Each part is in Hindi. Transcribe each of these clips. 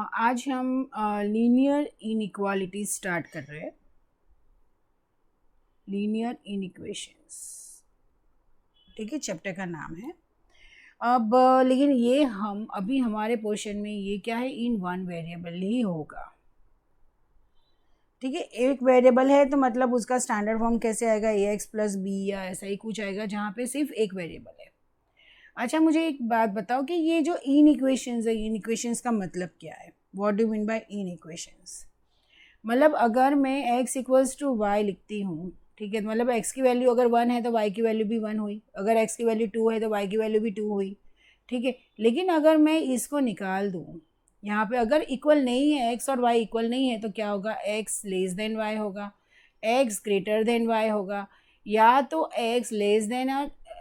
आज हम लीनियर इनइक्वालिटी स्टार्ट कर रहे हैं। लीनियर इनइक्वेशंस, ठीक है, चैप्टर का नाम है। अब लेकिन ये हम अभी हमारे पोर्शन में ये क्या है, इन वन वेरिएबल ही होगा। ठीक है, एक वेरिएबल है तो मतलब उसका स्टैंडर्ड फॉर्म कैसे आएगा, ए एक्स प्लस बी या ऐसा ही कुछ आएगा जहाँ पे सिर्फ एक वेरिएबल है। अच्छा, मुझे एक बात बताओ कि ये जो इन इक्वेशंस है, इन इक्वेशंस का मतलब क्या है? What do mean by in equations? मतलब अगर मैं x इक्वल्स टू वाई लिखती हूँ, ठीक है, मतलब x की वैल्यू अगर 1 है तो y की वैल्यू भी 1 हुई, अगर x की वैल्यू 2 है तो y की वैल्यू भी 2 हुई। ठीक है, लेकिन अगर मैं इसको निकाल दूँ, यहाँ पे अगर इक्वल नहीं है x और y इक्वल नहीं है तो क्या होगा, x लेस देन y होगा, x ग्रेटर देन y होगा, या तो x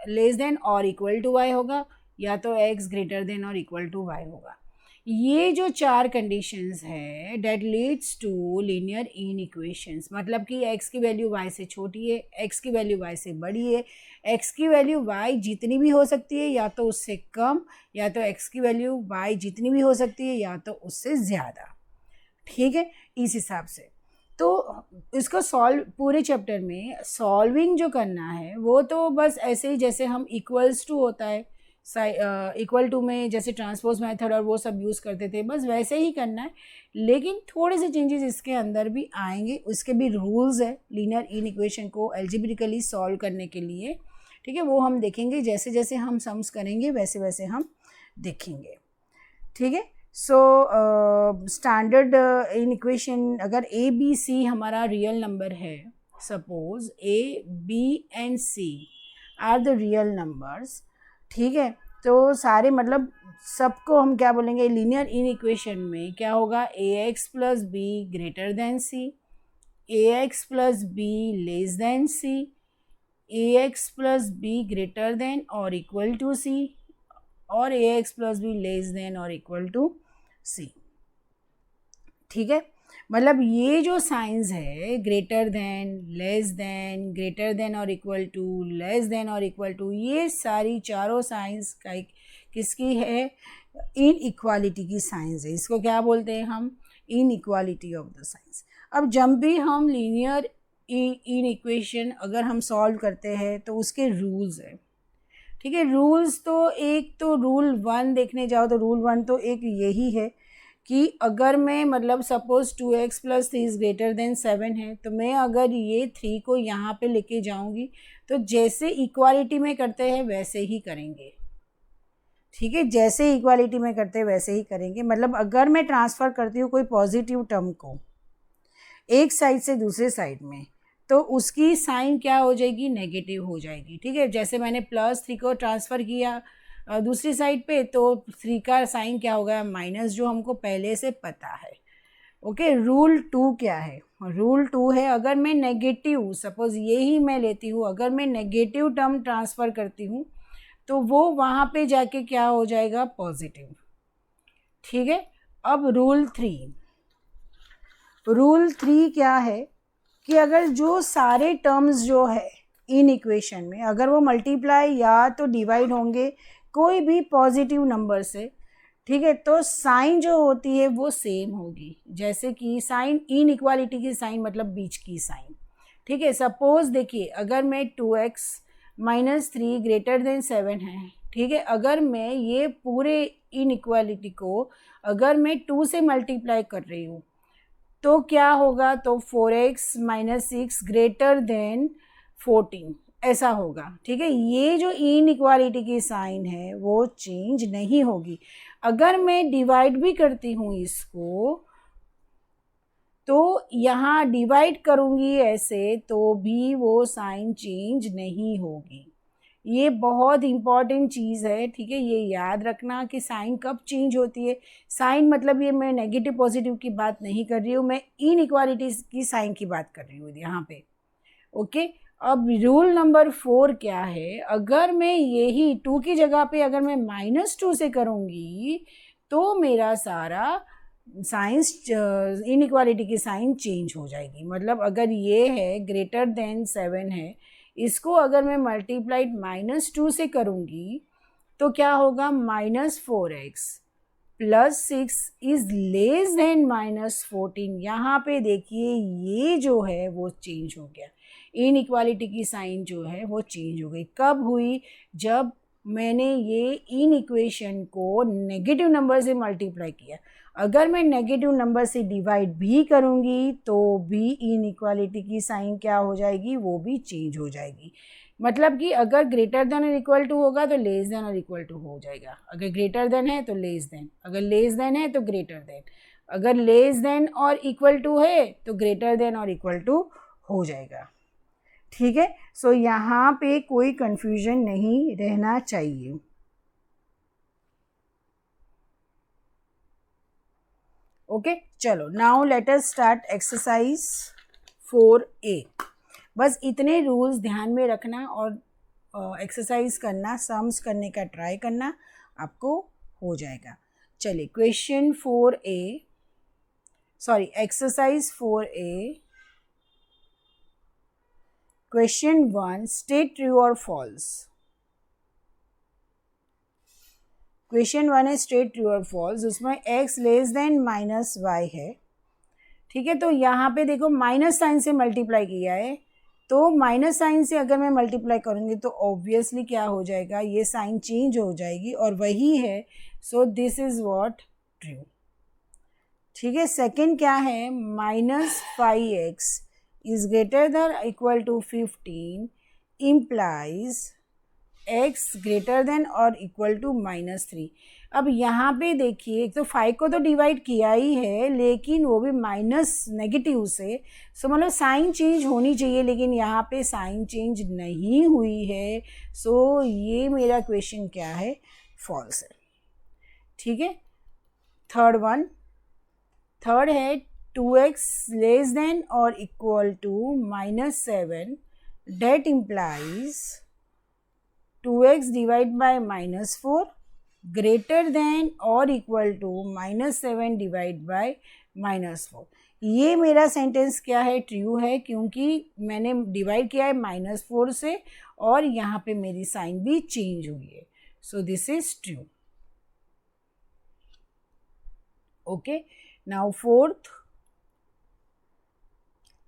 लेस देन और इक्वल टू y होगा, या तो x ग्रेटर देन और इक्वल टू y होगा। ये जो चार कंडीशंस है that leads to linear inequations, मतलब कि x की वैल्यू y से छोटी है, x की वैल्यू y से बड़ी है, x की वैल्यू y जितनी भी हो सकती है या तो उससे कम, या तो x की वैल्यू y जितनी भी हो सकती है या तो उससे ज़्यादा। ठीक है, इस हिसाब से तो इसको सॉल्व, पूरे चैप्टर में सॉल्विंग जो करना है वो तो बस ऐसे ही जैसे हम इक्वल्स टू होता है, इक्वल टू में जैसे ट्रांसपोज मेथड और वो सब यूज़ करते थे, बस वैसे ही करना है। लेकिन थोड़े से चेंजेस इसके अंदर भी आएंगे, उसके भी रूल्स है लीनियर इन इक्वेशन को एल्जेब्रिकली सॉल्व करने के लिए। ठीक है, वो हम देखेंगे, जैसे जैसे हम सम्स करेंगे वैसे वैसे हम देखेंगे। ठीक है, सो स्टैंडर्ड इन इक्वेशन, अगर ए बी सी हमारा रियल नंबर है, suppose A B and C are the real numbers, ठीक है, तो सारे मतलब सबको हम क्या बोलेंगे, लीनियर इन इक्वेशन में क्या होगा, a x plus b greater than c, a x plus b less than c, a x plus b greater than और इक्वल टू सी, और a x plus b less than और इक्वल टू सी। ठीक है, मतलब ये जो साइंस है, greater than, less than, greater than और इक्वल टू, लेस देन और इक्वल टू, ये सारी चारों साइंस का किसकी है, इन इक्वालिटी की साइंस है। इसको क्या बोलते हैं हम, इन इक्वालिटी ऑफ द साइंस। अब जब भी हम लीनियर इन इक्वेशन अगर हम सॉल्व करते हैं तो उसके रूल्स है। ठीक है, रूल्स तो एक तो रूल 1 देखने जाओ तो रूल 1 तो एक यही है कि अगर मैं मतलब suppose 2x plus 3 is greater then 7 है, तो मैं अगर ये 3 को यहाँ पे लेके जाऊँगी तो जैसे इक्वालिटी में करते हैं वैसे ही करेंगे। ठीक है, जैसे इक्वालिटी में करते हैं वैसे ही करेंगे। मतलब अगर मैं ट्रांसफ़र करती हूँ कोई पॉजिटिव टर्म को एक साइड से दूसरे साइड में, तो उसकी साइन क्या हो जाएगी, नेगेटिव हो जाएगी। ठीक है, जैसे मैंने +3 को ट्रांसफ़र किया दूसरी साइड पे, तो 3 का साइन क्या होगा, माइनस, जो हमको पहले से पता है। ओके, रूल 2 क्या है, रूल 2 है अगर मैं नेगेटिव, सपोज यही मैं लेती हूँ, अगर मैं नेगेटिव टर्म ट्रांसफ़र करती हूँ तो वो वहाँ पे जाके क्या हो जाएगा, पॉजिटिव। ठीक है, अब रूल 3 क्या है कि अगर जो सारे टर्म्स जो है इन इक्वेशन में, अगर वो मल्टीप्लाई या तो डिवाइड होंगे कोई भी पॉजिटिव नंबर से, ठीक है, तो साइन जो होती है वो सेम होगी। जैसे कि साइन, इन इक्वालिटी की साइन मतलब बीच की साइन। ठीक है, सपोज देखिए अगर मैं 2x माइनस 3 ग्रेटर देन 7 है, ठीक है, अगर मैं ये पूरे इन इक्वालिटी को अगर मैं 2 से मल्टीप्लाई कर रही हूँ तो क्या होगा, तो 4x माइनस 6 ग्रेटर देन 14 ऐसा होगा। ठीक है, ये जो इन इक्वालिटी की साइन है वो चेंज नहीं होगी। अगर मैं डिवाइड भी करती हूँ इसको, तो यहाँ डिवाइड करूँगी ऐसे तो भी वो साइन चेंज नहीं होगी। ये बहुत इंपॉर्टेंट चीज़ है। ठीक है, ये याद रखना कि साइन कब चेंज होती है। साइन मतलब ये मैं नेगेटिव पॉजिटिव की बात नहीं कर रही हूँ, मैं इन इक्वालिटीज़ की साइन की बात कर रही हूँ यहाँ पे। ओके, अब रूल नंबर 4 क्या है, अगर मैं यही 2 की जगह पे अगर मैं -2 से करूँगी तो मेरा सारा साइंस इन इक्वालिटी की साइन चेंज हो जाएगी। मतलब अगर ये है ग्रेटर देन 7 है, इसको अगर मैं मल्टीप्लाइड -2 से करूँगी तो क्या होगा, -4x +6 इज लेस देन -14। यहाँ पे देखिए ये जो है वो चेंज हो गया, इनइक्वालिटी की साइन जो है वो चेंज हो गई। कब हुई? जब मैंने ये इन इक्वेशन को नेगेटिव नंबर से मल्टीप्लाई किया। अगर मैं नेगेटिव नंबर से डिवाइड भी करूँगी तो भी इनइक्वालिटी की साइन क्या हो जाएगी? वो भी चेंज हो जाएगी। मतलब कि अगर ग्रेटर देन और इक्वल टू होगा तो लेस देन और इक्वल टू हो जाएगा। अगर ग्रेटर देन है तो लेस देन, अगर लेस देन है तो ग्रेटर देन, अगर लेस देन और इक्वल टू है तो ग्रेटर देन और इक्वल टू हो जाएगा। ठीक है, सो यहाँ पे कोई कंफ्यूजन नहीं रहना चाहिए। ओके, चलो now let us start exercise 4A। बस इतने रूल्स ध्यान में रखना और एक्सरसाइज करना, सम्स करने का ट्राई करना, आपको हो जाएगा। चलिए question 4A, sorry exercise 4A, question 1, state true और फॉल्स। क्वेश्चन 1 है स्टेट ट्रू और फॉल्स, उसमें x लेस देन -y है। ठीक है, तो यहाँ पे देखो माइनस साइन से मल्टीप्लाई किया है, तो माइनस साइन से अगर मैं मल्टीप्लाई करूँगी तो ऑब्वियसली क्या हो जाएगा? ये साइन चेंज हो जाएगी और वही है, so this is what true. ठीक है, सेकंड क्या है? -5x is greater than equal to 15 implies x greater than और इक्वल टू -3। अब यहाँ पे देखिए, एक तो 5 को तो डिवाइड किया ही है लेकिन वो भी माइनस नेगेटिव से, सो मतलब साइन चेंज होनी चाहिए, लेकिन यहाँ पे साइन चेंज नहीं हुई है, सो ये मेरा क्वेश्चन क्या है? फॉल्स है। ठीक है, थर्ड है 2x लेस देन और equal to -7, that implies 2x divide by -4 greater than और इक्वल टू -7 डिवाइड बाय -4। ये मेरा सेंटेंस क्या है? ट्रू है, क्योंकि मैंने डिवाइड किया है -4 से और यहाँ पे मेरी साइन भी चेंज हुई है, so this is true. Okay, now fourth,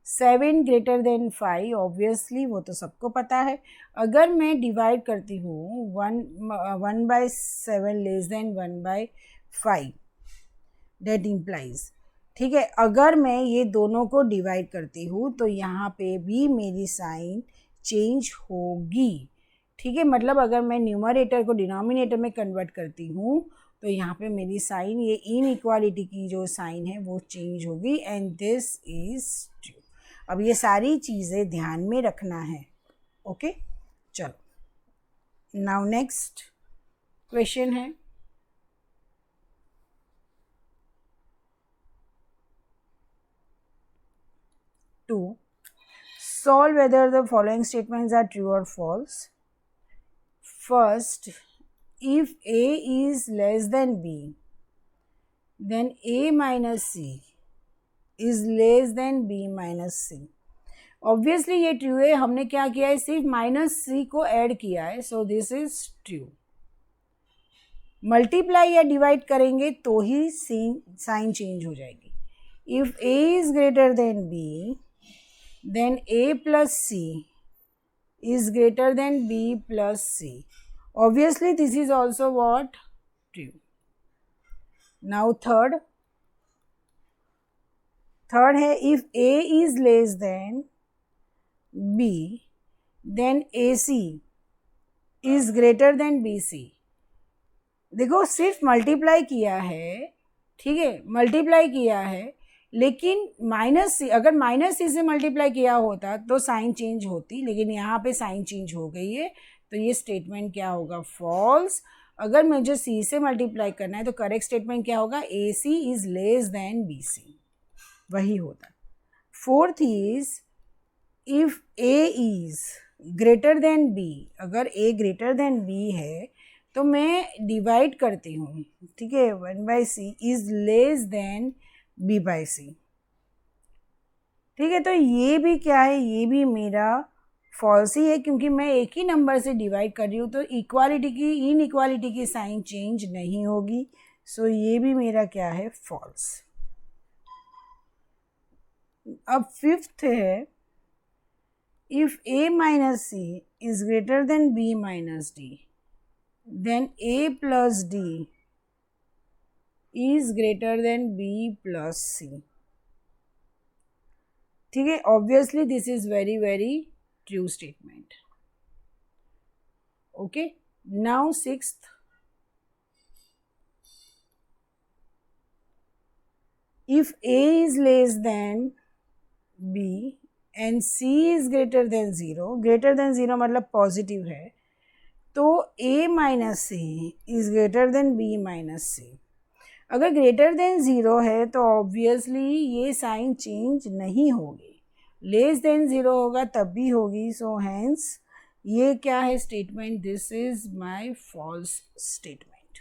7 greater than 5, obviously वो तो सबको पता है। अगर मैं डिवाइड करती हूँ 1/7 लेस देन 1/5, डेट इम्प्लाइज, ठीक है, अगर मैं ये दोनों को डिवाइड करती हूँ तो यहाँ पे भी मेरी साइन चेंज होगी। ठीक है, मतलब अगर मैं न्यूमरेटर को डिनोमिनेटर में कन्वर्ट करती हूँ तो यहाँ पे मेरी साइन, ये इनइक्वालिटी की जो साइन है वो चेंज होगी, एंड दिस इज ट्रू। अब ये सारी चीज़ें ध्यान में रखना है। ओके, चलो नाउ नेक्स्ट क्वेश्चन है 2, solve whether the following statements are true or false. First, if A is less than B, then A minus C is less than B minus C. Obviously ये ट्रू है, हमने क्या किया है? सिर्फ -c को ऐड किया है, so this is true. Multiply या डिवाइड करेंगे तो ही साइन चेंज हो जाएगी। If a is greater than b, then a plus c is greater than b plus c. Obviously this is also what? True. Now third है, if a is less than b, then ac is greater than bc. देखो सिर्फ मल्टीप्लाई किया है, ठीक है, मल्टीप्लाई किया है, लेकिन -c, अगर -c से मल्टीप्लाई किया होता तो साइन चेंज होती, लेकिन यहाँ पे साइन चेंज हो गई है, तो ये स्टेटमेंट क्या होगा? फॉल्स। अगर मुझे c से मल्टीप्लाई करना है तो करेक्ट स्टेटमेंट क्या होगा? ac is less then bc, वही होता। Fourth is if a is greater than b, अगर a ग्रेटर देन b है तो मैं डिवाइड करती हूँ, ठीक है, 1/c is less then b/c। ठीक है, तो ये भी क्या है? ये भी मेरा फॉल्स ही है, क्योंकि मैं एक ही नंबर से डिवाइड कर रही हूँ तो इक्वालिटी की, इनइक्वालिटी की साइन चेंज नहीं होगी, सो ये भी मेरा क्या है, फॉल्स। अब फिफ्थ है, if a minus c is greater than b minus d, then a plus d is greater than b plus c। ठीक है, obviously this is very very true statement. Okay, now sixth, if a is less than b and c is greater than 0, greater than 0 मतलब पॉजिटिव है, तो a minus c is greater than b minus c. अगर ग्रेटर देन 0 है तो ऑब्वियसली ये साइन चेंज नहीं होगी, लेस देन 0 होगा तब भी होगी। सो हैंस ये क्या है statement, this is my false statement.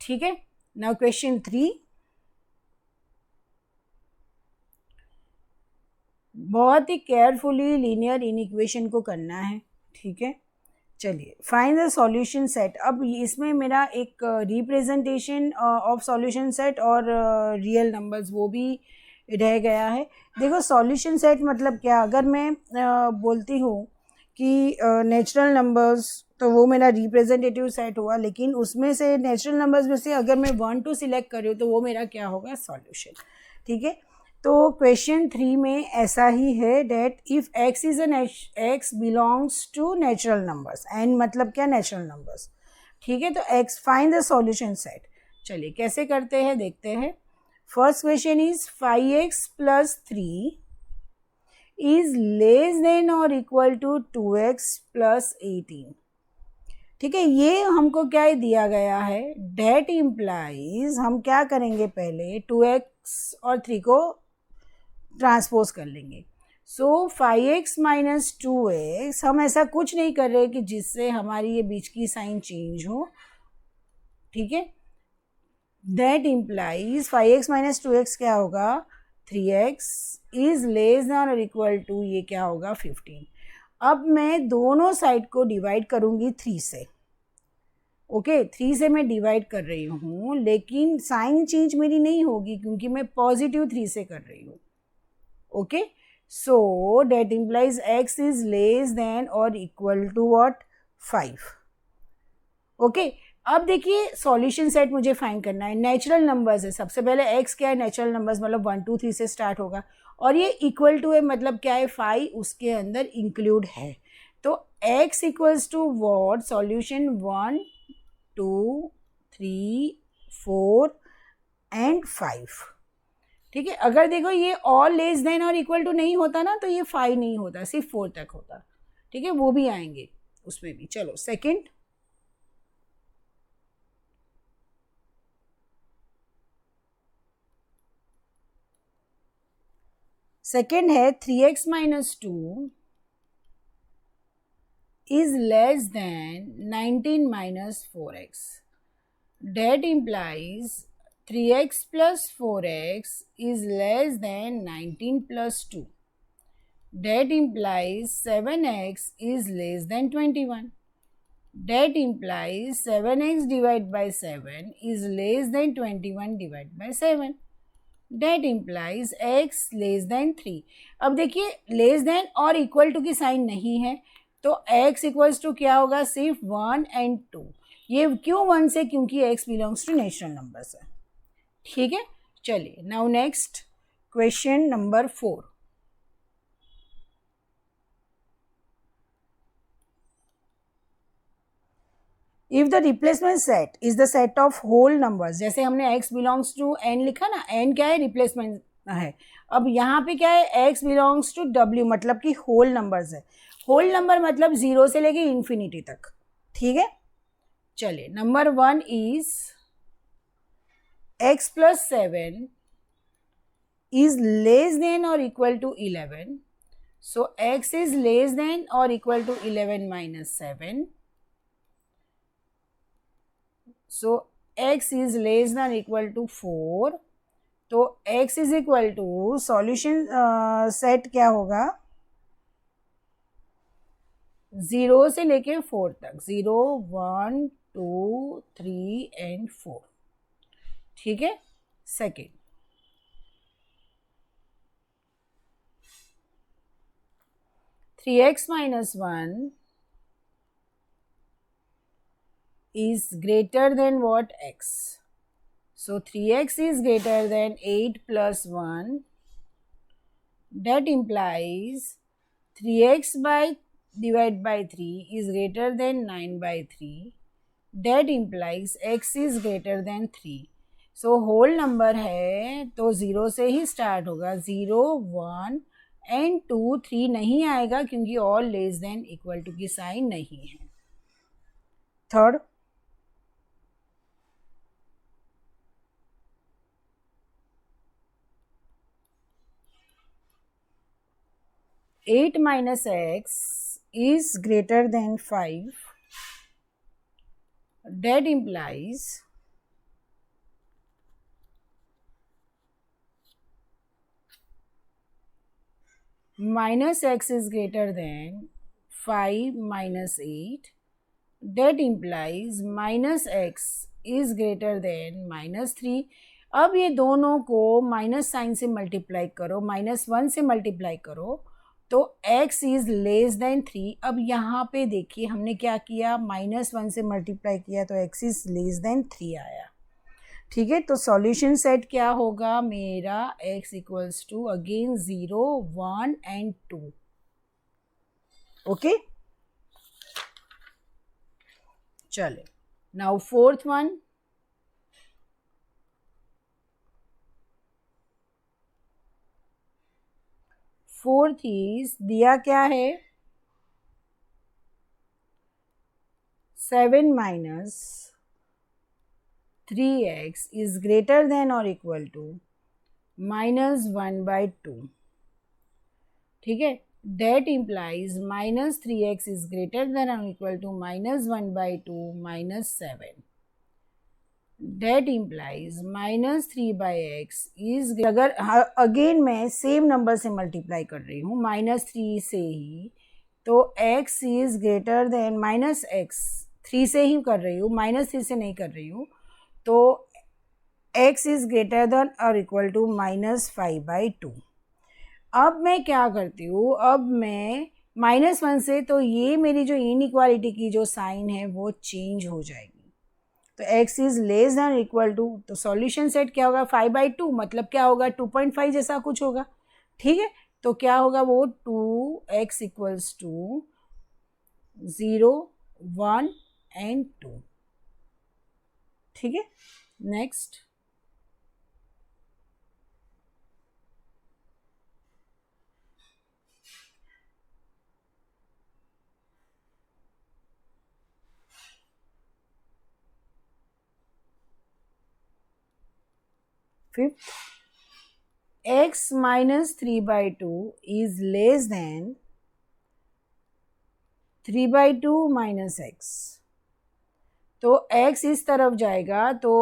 ठीक है, नाउ क्वेश्चन 3, बहुत ही केयरफुली लीनियर इनइक्वेशन को करना है। ठीक है, चलिए फाइंड द सॉल्यूशन सेट। अब इसमें मेरा एक रिप्रेजेंटेशन ऑफ सॉल्यूशन सेट और रियल नंबर्स वो भी रह गया है। देखो सॉल्यूशन सेट मतलब क्या, अगर मैं बोलती हूँ कि नेचुरल नंबर्स, तो वो मेरा रिप्रेजेंटेटिव सेट हुआ, लेकिन उसमें से नेचुरल नंबर्स में से अगर मैं 1 2 सिलेक्ट कर रही हूँ तो वो मेरा क्या होगा, सॉल्यूशन। ठीक है, तो क्वेश्चन 3 में ऐसा ही है, that if x is x belongs to natural numbers, N मतलब क्या, नेचुरल नंबर्स। ठीक है, तो x find the solution set. चलिए कैसे करते हैं देखते हैं। First question is 5x plus 3 is less than और इक्वल टू 2x प्लस 18। ठीक है, ये हमको क्या दिया गया है, डेट इम्प्लाइज, हम क्या करेंगे पहले 2x और 3 को ट्रांसपोज कर लेंगे। सो 5x माइनस 2x, हम ऐसा कुछ नहीं कर रहे कि जिससे हमारी ये बीच की साइन चेंज हो। ठीक है, that implies 5x minus 2x क्या होगा, 3x इज लेस देन और इक्वल टू, ये क्या होगा, 15। अब मैं दोनों साइड को डिवाइड करूंगी 3 से। ओके, 3 से मैं डिवाइड कर रही हूँ, लेकिन साइन चेंज मेरी नहीं होगी क्योंकि मैं पॉजिटिव 3 से कर रही हूँ। Okay, so date implies x is less than और इक्वल टू व्हाट, 5। ओके, अब देखिए सॉल्यूशन सेट मुझे फाइंड करना है, नेचुरल नंबर्स है। सबसे पहले x क्या है, नेचुरल नंबर्स मतलब 1 2 3 से स्टार्ट होगा, और ये इक्वल टू है मतलब क्या है, 5 उसके अंदर इंक्लूड है। तो x equals to what, solution 1 2 3 4 and 5। ठीक है, अगर देखो ये ऑल लेस देन और इक्वल टू नहीं होता ना, तो ये 5 नहीं होता, सिर्फ 4 तक होता। ठीक है, वो भी आएंगे उसमें भी। चलो सेकंड, सेकंड है 3x minus 2 is less than 19 minus 4x. That implies 3x plus 4x is less than 19 plus 2. That implies 7x is less than 21. That implies 7x divided by 7 is less than 21 divided by 7. That implies x less than 3. अब देखिए लेस देन और इक्वल टू की साइन नहीं है, तो x इक्वल्स टू क्या होगा, सिर्फ 1 एंड 2। ये क्यों 1 से, क्योंकि x belongs to natural numbers है। ठीक है, चलिए now next question number 4। If the replacement set is the set of whole numbers, जैसे हमने x बिलोंग्स टू n लिखा ना, n क्या है, रिप्लेसमेंट है। अब यहाँ पे क्या है, x बिलोंग्स टू w मतलब कि होल नंबर्स है। होल नंबर मतलब 0 से लेके इन्फिनिटी तक। ठीक है, चलिए number 1 is x plus 7 is less than और equal to 11। So x is less than और equal to 11 minus 7। So x is less than equal to 4। तो x is equal to, solution set क्या होगा, 0 से लेके 4 तक, 0 1 2, 3 and 4. ठीक है. Second, 3x minus 1 is greater than what? X. So 3x is greater than 8 plus 1. That implies 3x divided by 3 is greater than 9 by 3. That implies x is greater than 3. So whole number है तो 0 से ही स्टार्ट होगा. 0, 1 and 2, 3 नहीं आएगा क्योंकि all less than equal to की साइन नहीं है. Third, eight minus x is greater than 5. That implies minus x is greater than 5 minus 8. That implies minus x is greater than minus 3. अब ये दोनों को माइनस साइन से मल्टीप्लाई करो, -1 से मल्टीप्लाई करो तो x इज लेस देन 3. अब यहाँ पे देखिए हमने क्या किया, -1 से मल्टीप्लाई किया तो x इज लेस देन 3 आया. ठीक है, तो सॉल्यूशन सेट क्या होगा मेरा, x equals to again 0, 1 and 2. Okay, चले now fourth one. Fourth is दिया क्या है, 7 minus 3x is greater than or equal to minus 1 by 2. ठीक है, that implies minus 3x is greater than or equal to minus 1 by 2 minus 7. That implies minus 3 by x is, अगर अगेन मैं सेम नंबर से मल्टीप्लाई कर रही हूँ -3 से ही, तो x is greater then minus x 3 से ही कर रही हूँ, -3 से नहीं कर रही हूँ, तो x इज ग्रेटर देन और इक्वल टू -5 by 2. अब मैं क्या करती हूँ, अब मैं -1 से, तो ये मेरी जो इनइक्वालिटी की जो साइन है वो चेंज हो जाएगी. तो x is less than equal to, तो सॉल्यूशन सेट क्या होगा, 5 by 2 मतलब क्या होगा, 2.5 जैसा कुछ होगा. ठीक है, तो क्या होगा वो 2x इक्वल्स टू 0, 1 and 2. ठीक है, next. Fifth, x minus 3 by 2 is less than 3 by 2 minus x. तो x इस तरफ जाएगा तो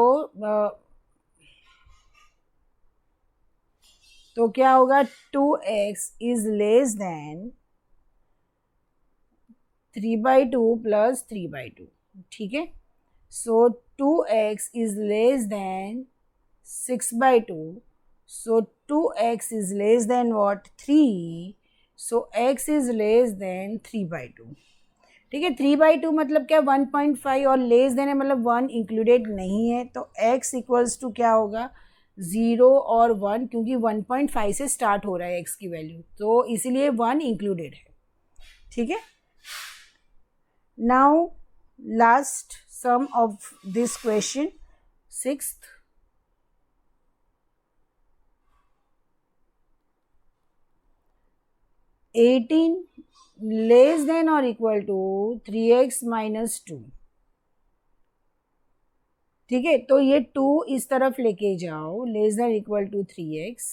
क्या होगा, 2x is less than 3 by 2 plus 3 by 2. ठीक है, so 2x is less than 6 by 2. So 2x is less than what, 3. So x is less than 3 by 2. ठीक है, 3 by 2 मतलब क्या, 1.5, और लेस देन है मतलब 1 इंक्लूडेड नहीं है, तो x इक्वल्स टू क्या होगा, 0 और 1, क्योंकि 1.5 से स्टार्ट हो रहा है x की वैल्यू, तो इसीलिए 1 इंक्लूडेड है. ठीक है, now last sum of this question, sixth. 18 less than और इक्वल टू 3x minus 2. ठीक है, तो ये 2 इस तरफ लेके जाओ, less than equal to 3x.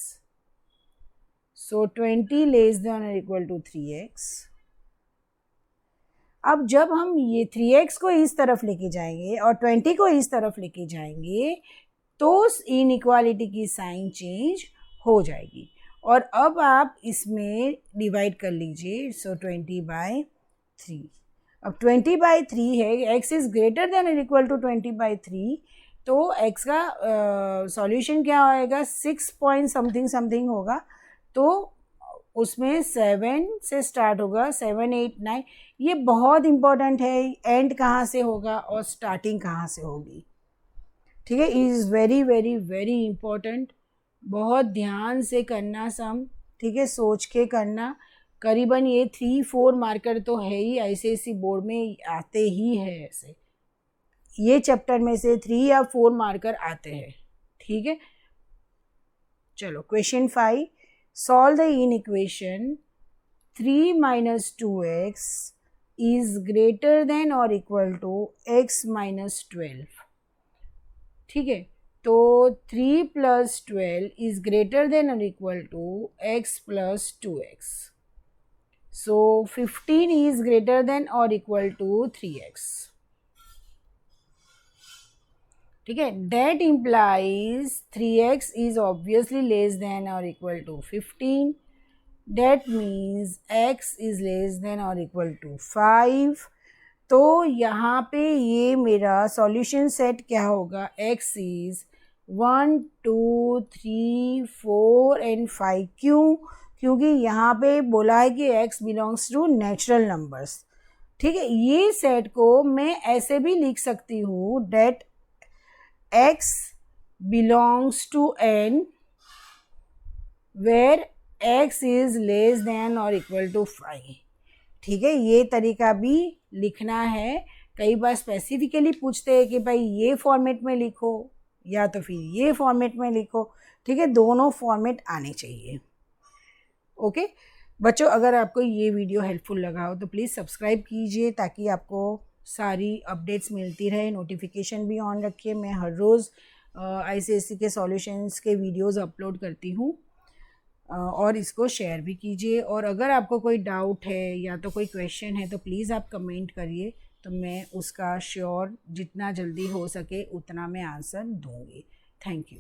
So 20 less than और इक्वल टू 3x. अब जब हम ये 3x को इस तरफ लेके जाएंगे और 20 को इस तरफ लेके जाएंगे तो इनइक्वालिटी की साइन चेंज हो जाएगी. और अब आप इसमें डिवाइड कर लीजिए, सो 20 by 3. अब 20/3 है, x इज़ ग्रेटर देन और इक्वल टू 20/3, तो x का सॉल्यूशन क्या होएगा, 6 पॉइंट समथिंग समथिंग होगा। तो उसमें 7 से स्टार्ट होगा, 7 8 9। ये बहुत इंपॉर्टेंट है, एंड कहाँ से होगा और स्टार्टिंग कहाँ से होगी, ठीक है। Is very very very important, बहुत ध्यान से करना सम, ठीक है, सोच के करना। करीबन ये 3-4 मार्कर तो है ही, ICSE बोर्ड में आते ही है ऐसे, ये चैप्टर में से 3 या 4 मार्कर आते हैं, ठीक है। चलो question 5, solve the inequation 3 minus 2x is greater than or equal to x minus 12, ठीक है। तो 3 plus 12 is greater than or equal to x plus 2x. So 15 is greater than or equal to 3x, ठीक है। That implies 3x is obviously less than or equal to 15. That means x is less than or equal to 5. तो यहाँ पे ये मेरा सॉल्यूशन सेट क्या होगा, x इज 1 2 3 4 एंड 5। क्यों? क्योंकि यहाँ पे बोला है कि x belongs to natural numbers, ठीक है। ये सेट को मैं ऐसे भी लिख सकती हूँ, that x belongs to n where x is less than और इक्वल टू 5, ठीक है। ये तरीका भी लिखना है। कई बार स्पेसिफिकली पूछते हैं कि भाई ये फॉर्मेट में लिखो या तो फिर ये फॉर्मेट में लिखो, ठीक है। दोनों फॉर्मेट आने चाहिए, ओके बच्चों। अगर आपको ये वीडियो हेल्पफुल लगा हो तो प्लीज़ सब्सक्राइब कीजिए ताकि आपको सारी अपडेट्स मिलती रहे। नोटिफिकेशन भी ऑन रखिए, मैं हर रोज़ ICSE के सॉल्यूशंस के वीडियोस अपलोड करती हूँ, और इसको शेयर भी कीजिए। और अगर आपको कोई डाउट है या तो कोई क्वेश्चन है तो प्लीज़ आप कमेंट करिए, तो मैं उसका श्योर जितना जल्दी हो सके उतना मैं आंसर दूँगी। Thank you.